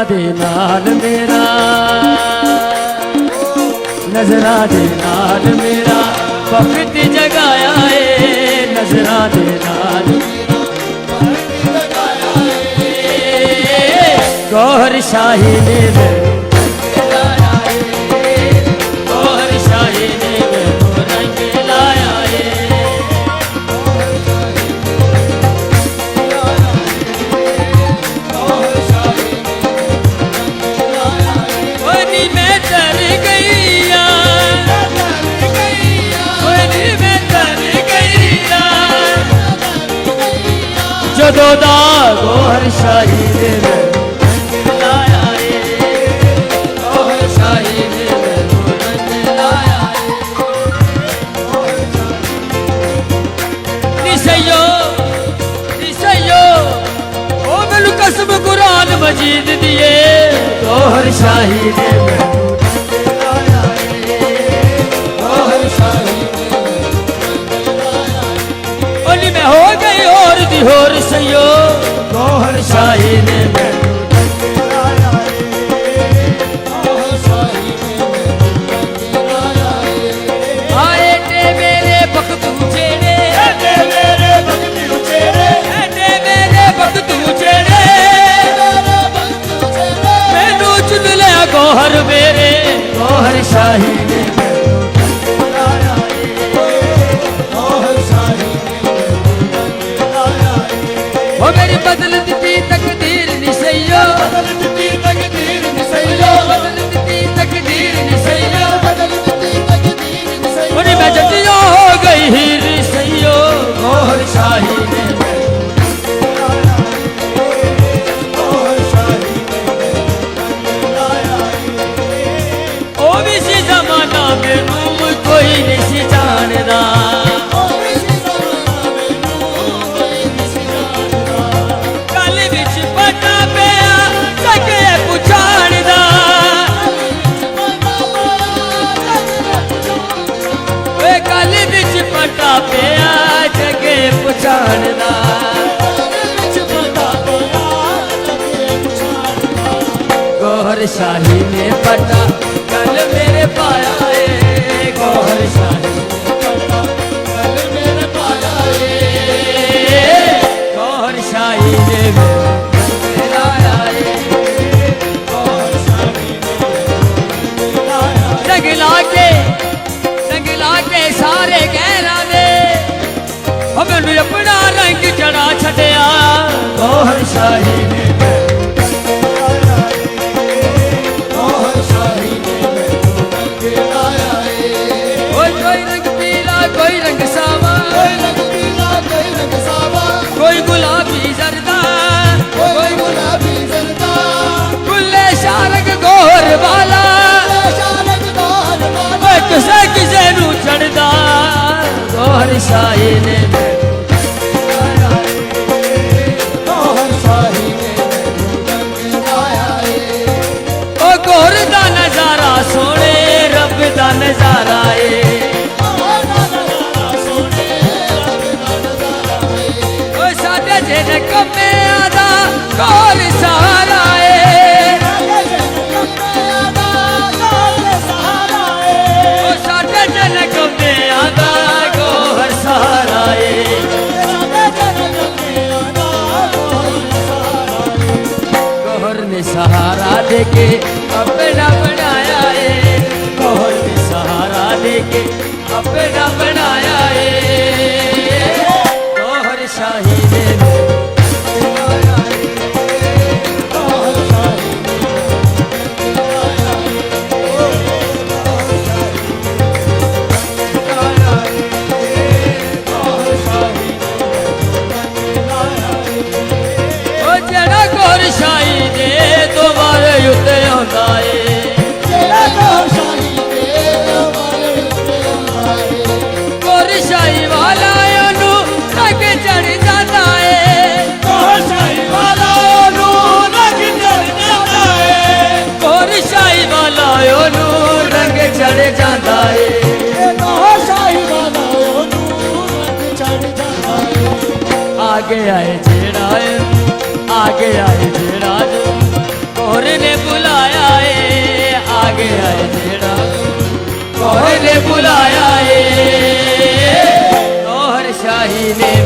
दे नाल मेरा, नजरा दे नाल मेरा वक्त जगाया है, नजरा दे नाल गौहर शाही ने गौहर शाही ने लाया रे, गौहर शाही ने लाया निसयो निसयो ओ मैनू कसम कुरान मजीद दिए, गौहर शाही ने लाया रे, गौहर शाही ओली मैं हो गई और दी होर सयो, गौहर शाही ने आए टे मेरे भगत उचेरे, मेरे भगत उचेरे, मेरे भगत उचेरे, मैनू चुन लिया गौहर मेरे, गौहर शाही ने मेरी बदल दी तकदीर निसैयो, बदल दी तकदीर निसैयो, बदल दी तकदीर निसैयो, बदल दी तकदीर निसैयो, और मैं जटिया हो गई हीर निसैयो, गौहर शाही ने गौहर शाही ओ भी सी जमाना मैनू कोई नहीं जानदा, गौहर शाही ने पटा कल मेरे पाया है, गौहर शाही ने पटा कल मेरे पाया है, गौहर शाही ने लाया है, गौहर शाही ने लाया रंग लाके सारे गहरा दे मैनू अपना रंग चढ़ा छड़िया, गौहर शाही ने कोई रंग सावा, कोई रंग पीला, कोई रंग सावा, कोई गुलाबी जरदा, कोई गुलाबी जरदा, गुल्ले शारग गौहर वाला, शारग गौहर वाला, किसे किसे नू चढ़दा, गौहर शाही ने गौहर शाही ने लाया है, ओ गौहर दा नजारा सोने रब दा नजारा है, जिन कमे आदा गौहर सहारा है, साडे जिन कमे आदा गौहर सहारा है, गौहर ने सहारा देके अपना बनाया है, गौहर ने सहारा देके अपना बनाया है, गौहर शाही ने आगे आए जेड़ा आगे आए जेड़ा गौहर राही ने